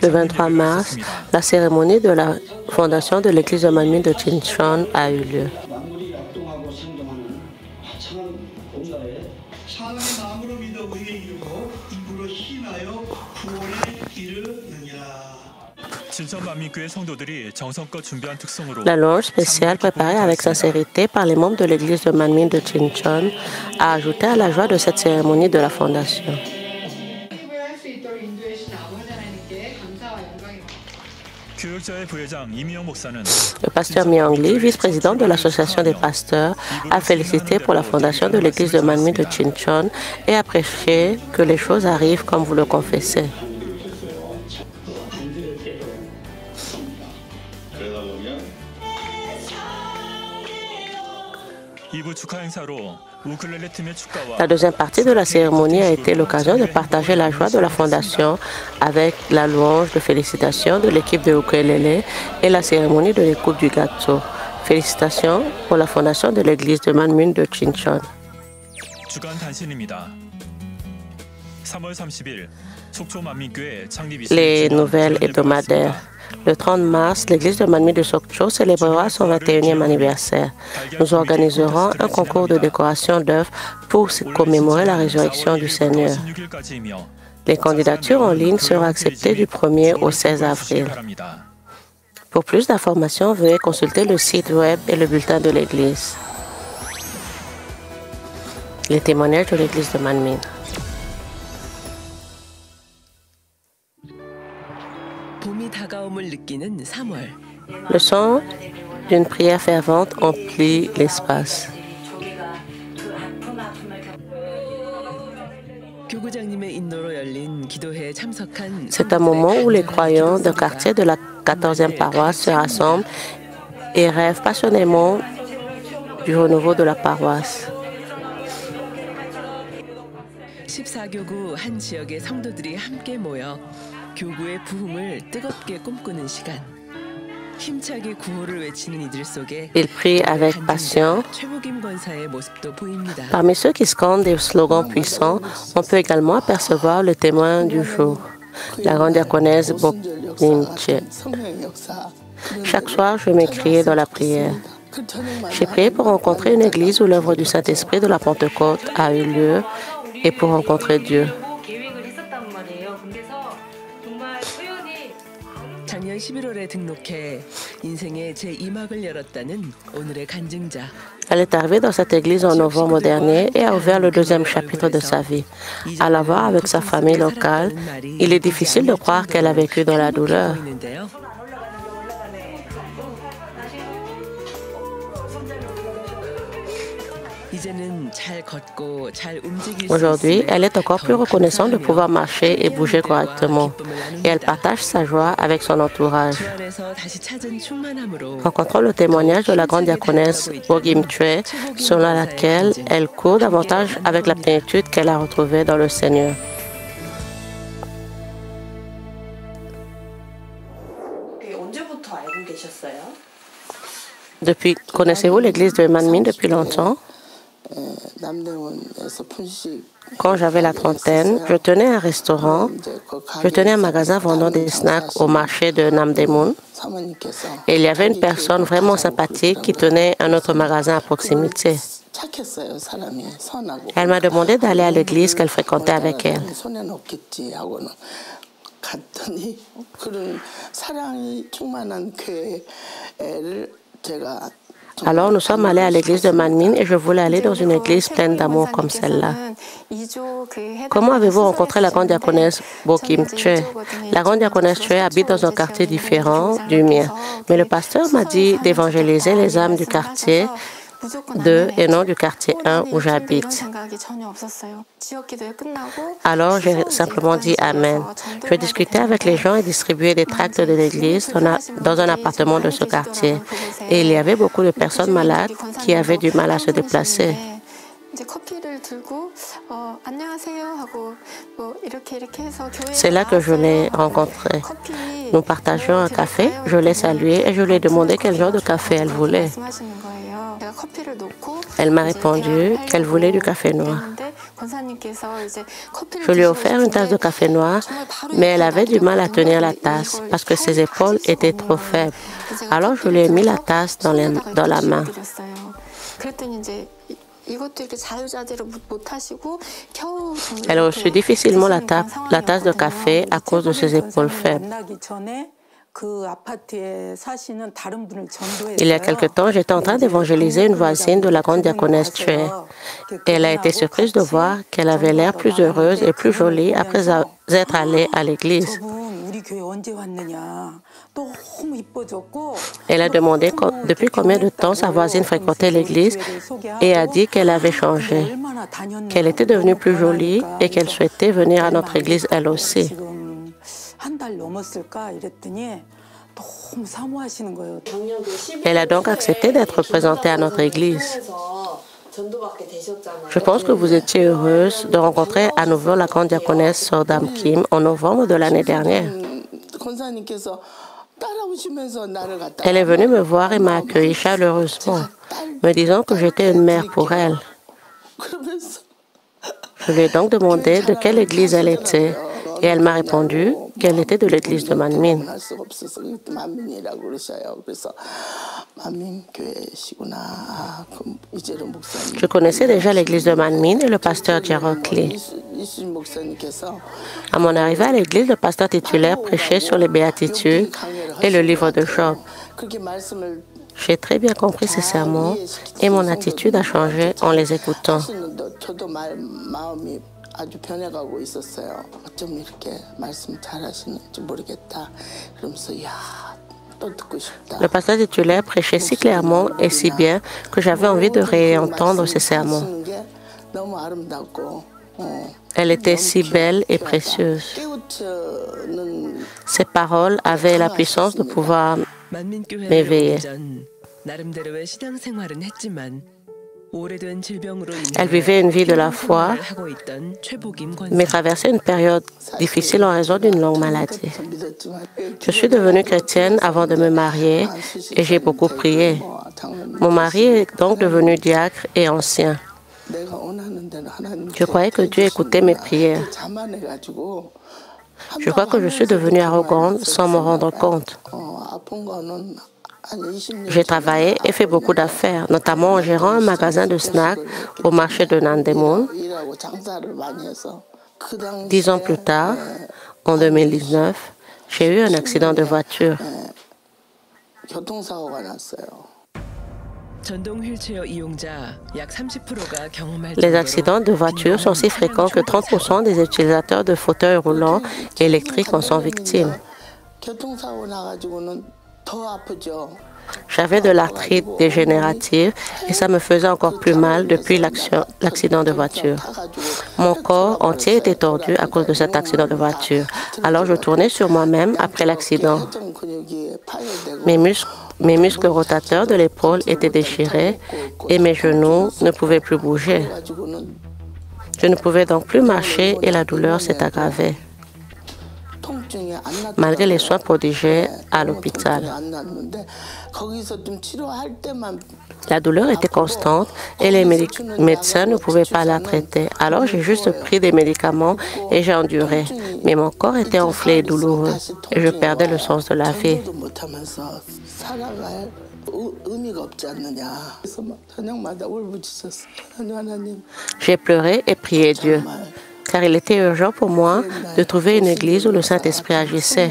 Le 23 mars, la cérémonie de la fondation de l'église de Manmin de Jincheon a eu lieu. La louange spéciale préparée avec sincérité par les membres de l'église de Manmin de Jincheon a ajouté à la joie de cette cérémonie de la fondation. Le pasteur Myung Lee, vice-président de l'association des pasteurs, a félicité pour la fondation de l'église de Manmin de Jincheon et a prêché que les choses arrivent comme vous le confessez. La deuxième partie de la cérémonie a été l'occasion de partager la joie de la fondation avec la louange de félicitations de l'équipe de ukulélé et la cérémonie de l'écoute du gâteau. Félicitations pour la fondation de l'église de Manmin de Jincheon. Les nouvelles hebdomadaires. Le 30 mars, l'église de Manmin de Sokcho célébrera son 21e anniversaire. Nous organiserons un concours de décoration d'œuvres pour commémorer la résurrection du Seigneur. Les candidatures en ligne seront acceptées du 1er au 16 avril. Pour plus d'informations, veuillez consulter le site web et le bulletin de l'église. Les témoignages de l'église de Manmin. Le son d'une prière fervente emplit l'espace. C'est un moment où les croyants d'un quartier de la 14e paroisse se rassemblent et rêvent passionnément du renouveau de la paroisse. Ils prient avec passion. Parmi ceux qui scandent des slogans puissants, on peut également apercevoir le témoin du jour, la grande diaconesse Bok Min-che. Chaque soir, je m'écriais dans la prière. J'ai prié pour rencontrer une église où l'œuvre du Saint-Esprit de la Pentecôte a eu lieu et pour rencontrer Dieu. Elle est arrivée dans cette église en novembre dernier et a ouvert le deuxième chapitre de sa vie. À la voir avec sa famille locale, il est difficile de croire qu'elle a vécu dans la douleur. Aujourd'hui, elle est encore plus reconnaissante de pouvoir marcher et bouger correctement. Et elle partage sa joie avec son entourage. Rencontrons le témoignage de la grande diaconesse Bok Min-che, selon laquelle elle court davantage avec la plénitude qu'elle a retrouvée dans le Seigneur. Connaissez-vous l'église de Manmin depuis longtemps? Quand j'avais la trentaine, je tenais un restaurant, je tenais un magasin vendant des snacks au marché de Namdaemun. Et il y avait une personne vraiment sympathique qui tenait un autre magasin à proximité. Elle m'a demandé d'aller à l'église qu'elle fréquentait avec elle. Alors nous sommes allés à l'église de Manmin et je voulais aller dans une église pleine d'amour comme celle-là. Comment avez-vous rencontré la grande diaconesse Bok Min-che? La grande diaconesse Che habite dans un quartier différent du mien. Mais le pasteur m'a dit d'évangéliser les âmes du quartier 2 et non du quartier 1 où j'habite. Alors j'ai simplement dit Amen. Je discutais avec les gens et distribuais des tracts de l'église dans un appartement de ce quartier. Et il y avait beaucoup de personnes malades qui avaient du mal à se déplacer. C'est là que je l'ai rencontrée. Nous partagions un café, je l'ai saluée et je lui ai demandé quel genre de café elle voulait. Elle m'a répondu qu'elle voulait du café noir. Je lui ai offert une tasse de café noir, mais elle avait du mal à tenir la tasse parce que ses épaules étaient trop faibles. Alors je lui ai mis la tasse dans la main. Elle a reçu difficilement la tasse de café à cause de ses épaules faibles. Il y a quelque temps, j'étais en train d'évangéliser une voisine de la grande diaconesse Chue. Elle a été surprise de voir qu'elle avait l'air plus heureuse et plus jolie après être allée à l'église. Elle a demandé depuis combien de temps sa voisine fréquentait l'église et a dit qu'elle avait changé, qu'elle était devenue plus jolie et qu'elle souhaitait venir à notre église elle aussi. Elle a donc accepté d'être représentée à notre église. Je pense que vous étiez heureuse de rencontrer à nouveau la grande diaconesse Sœur Dame Kim en novembre de l'année dernière. Elle est venue me voir et m'a accueilli chaleureusement, me disant que j'étais une mère pour elle. Je lui ai donc demandé de quelle église elle était et elle m'a répondu qu'elle était de l'église de Manmin. Je connaissais déjà l'église de Manmin et le pasteur Gerald Lee. À mon arrivée à l'église, le pasteur titulaire prêchait sur les béatitudes et le livre de Job. J'ai très bien compris ces sermons et mon attitude a changé en les écoutant. Le pasteur titulaire prêchait si clairement et si bien que j'avais envie de réentendre ses sermons. Elle était si belle et précieuse. Ses paroles avaient la puissance de pouvoir m'éveiller. Elle vivait une vie de la foi, mais traversait une période difficile en raison d'une longue maladie. Je suis devenue chrétienne avant de me marier et j'ai beaucoup prié. Mon mari est donc devenu diacre et ancien. Je croyais que Dieu écoutait mes prières. Je crois que je suis devenue arrogante sans m'en rendre compte. J'ai travaillé et fait beaucoup d'affaires, notamment en gérant un magasin de snacks au marché de Nandaemun. 10 ans plus tard, en 2019, j'ai eu un accident de voiture. Les accidents de voiture sont si fréquents que 30% des utilisateurs de fauteuils roulants électriques en sont victimes. J'avais de l'arthrite dégénérative et ça me faisait encore plus mal depuis l'accident de voiture. Mon corps entier était tordu à cause de cet accident de voiture. Alors je tournais sur moi-même après l'accident. Mes muscles rotateurs de l'épaule étaient déchirés et mes genoux ne pouvaient plus bouger. Je ne pouvais donc plus marcher et la douleur s'est aggravée. Malgré les soins prodigués à l'hôpital. La douleur était constante et les médecins ne pouvaient pas la traiter. Alors j'ai juste pris des médicaments et j'ai enduré. Mais mon corps était enflé et douloureux et je perdais le sens de la vie. J'ai pleuré et prié Dieu, car il était urgent pour moi de trouver une église où le Saint-Esprit agissait.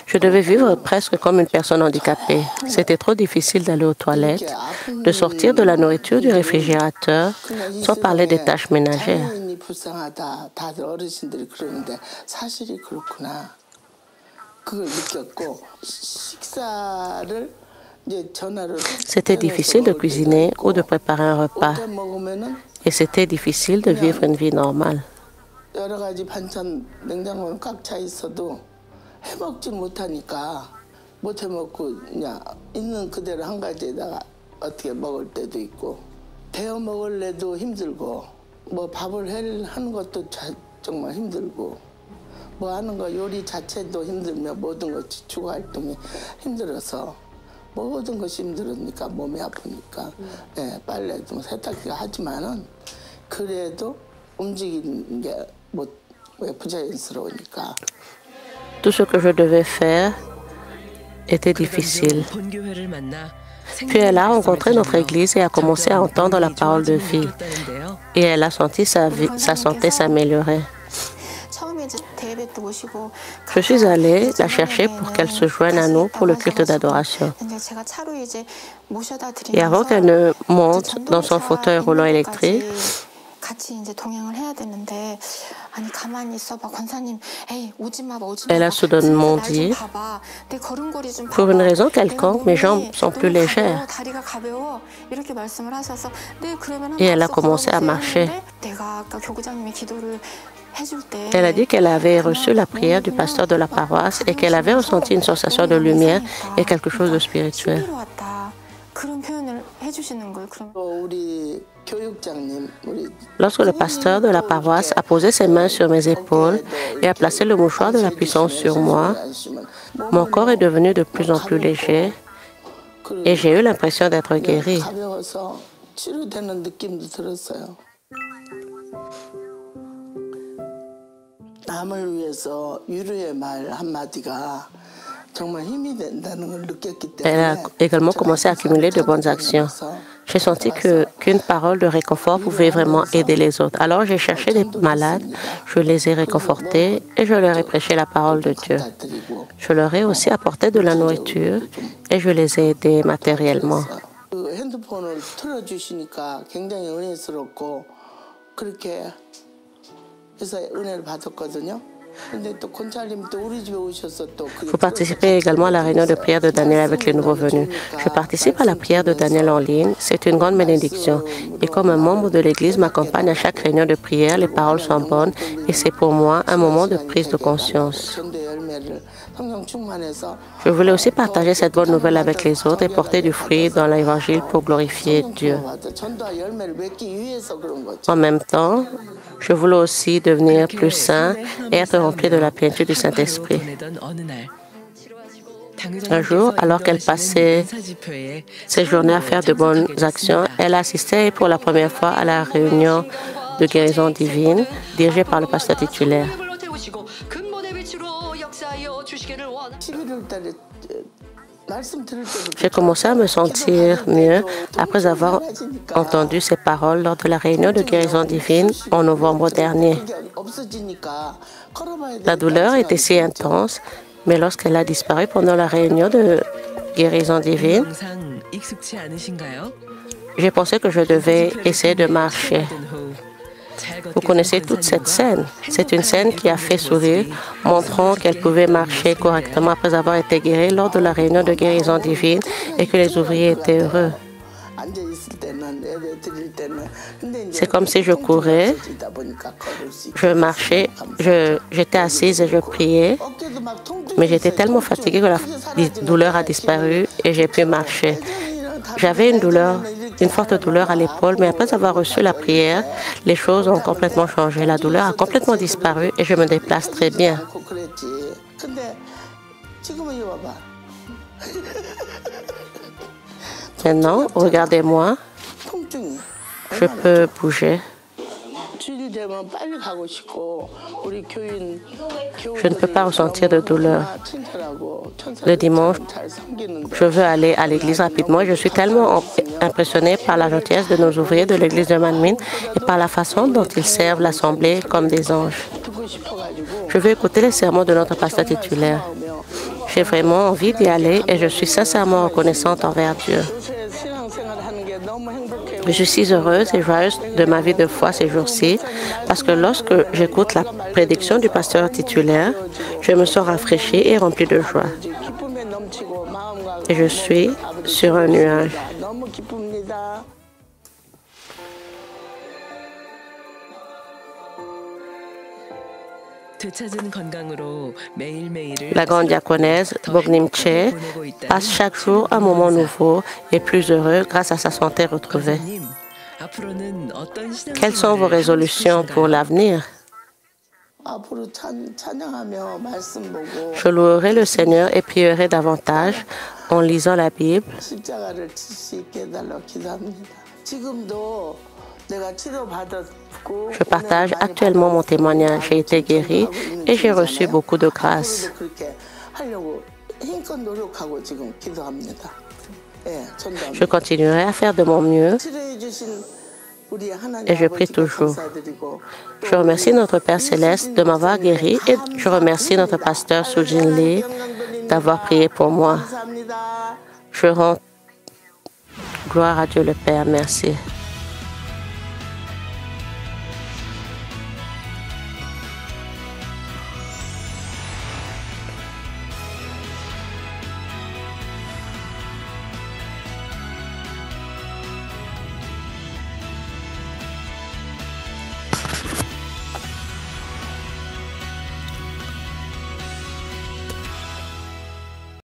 Je devais vivre presque comme une personne handicapée. C'était trop difficile d'aller aux toilettes, de sortir de la nourriture du réfrigérateur, sans parler des tâches ménagères. C'était difficile de cuisiner ou de préparer un repas. Et c'était difficile de vivre une vie normale. 정말 힘들고 뭐 하는 거 요리 자체도 힘들며 모든 것이 주거 활동이 힘들어서 모든 것이 힘들으니까 몸이 아프니까 예, 빨래도 세탁기가 하지만은 그래도 움직이는 게 뭐 부자연스러우니까. Tout ce que je devais faire était difficile. Puis elle a rencontré notre église et a commencé à entendre la parole de vie. Et elle a senti sa santé s'améliorer. Je suis allée la chercher pour qu'elle se joigne à nous pour le culte d'adoration. Et avant qu'elle ne monte dans son fauteuil roulant électrique, elle a soudainement dit, pour une raison quelconque, mes jambes sont plus légères. Et elle a commencé à marcher. Elle a dit qu'elle avait reçu la prière du pasteur de la paroisse et qu'elle avait ressenti une sensation de lumière et quelque chose de spirituel. Lorsque le pasteur de la paroisse a posé ses mains sur mes épaules et a placé le mouchoir de la puissance sur moi, mon corps est devenu de plus en plus léger et j'ai eu l'impression d'être guérie. Elle a également commencé à accumuler de bonnes actions. J'ai senti qu'une parole de réconfort pouvait vraiment aider les autres. Alors j'ai cherché des malades, je les ai réconfortés et je leur ai prêché la parole de Dieu. Je leur ai aussi apporté de la nourriture et je les ai aidés matériellement. Vous participez également à la réunion de prière de Daniel avec les nouveaux venus. Je participe à la prière de Daniel en ligne. C'est une grande bénédiction. Et comme un membre de l'Église m'accompagne à chaque réunion de prière, les paroles sont bonnes et c'est pour moi un moment de prise de conscience. Je voulais aussi partager cette bonne nouvelle avec les autres et porter du fruit dans l'Évangile pour glorifier Dieu. En même temps, je voulais aussi devenir plus saint et être rempli de la plénitude du Saint-Esprit. Un jour, alors qu'elle passait ses journées à faire de bonnes actions, elle assistait pour la première fois à la réunion de guérison divine dirigée par le pasteur titulaire. J'ai commencé à me sentir mieux après avoir entendu ces paroles lors de la réunion de guérison divine en novembre dernier. La douleur était si intense, mais lorsqu'elle a disparu pendant la réunion de guérison divine, j'ai pensé que je devais essayer de marcher. Vous connaissez toute cette scène. C'est une scène qui a fait sourire, montrant qu'elle pouvait marcher correctement après avoir été guérie lors de la réunion de guérison divine et que les ouvriers étaient heureux. C'est comme si je courais, je marchais, j'étais assise et je priais, mais j'étais tellement fatiguée que la douleur a disparu et j'ai pu marcher. J'avais une forte douleur à l'épaule, mais après avoir reçu la prière, les choses ont complètement changé. La douleur a complètement disparu et je me déplace très bien. Maintenant, regardez-moi, je peux bouger. Je ne peux pas ressentir de douleur. Le dimanche, je veux aller à l'église rapidement. Je suis tellement impressionnée par la gentillesse de nos ouvriers de l'église de Manmin et par la façon dont ils servent l'assemblée comme des anges. Je veux écouter les sermons de notre pasteur titulaire. J'ai vraiment envie d'y aller et je suis sincèrement reconnaissante envers Dieu. Je suis si heureuse et joyeuse de ma vie de foi ces jours-ci parce que lorsque j'écoute la prédiction du pasteur titulaire, je me sens rafraîchie et remplie de joie. Et je suis sur un nuage. La grande diaconesse Bognimche passe chaque jour un moment nouveau et plus heureux grâce à sa santé retrouvée. Quelles sont vos résolutions pour l'avenir? 앞으로 찬양하며 말씀 보고 Je louerai le Seigneur et prierai davantage en lisant la Bible. 십자가를 칠 수 있게 해달라고 기도합니다. 지금도 내가 치료받았고 Je partage actuellement mon témoignage. J'ai été guéri et j'ai reçu beaucoup de grâce. 앞으로도 그렇게 하려고 힘껏 노력하고 지금 기도합니다. 예, 전담. Je continuerai à faire de mon mieux 치료해 주신 우리 하나님 et je prie 아버지께 toujours. 감사드리고 Je remercie notre Père Céleste de m'avoir guéri et je remercie notre pasteur Sujin Lee d'avoir prié pour moi. 감사합니다. Je rends gloire à Dieu le Père. Merci.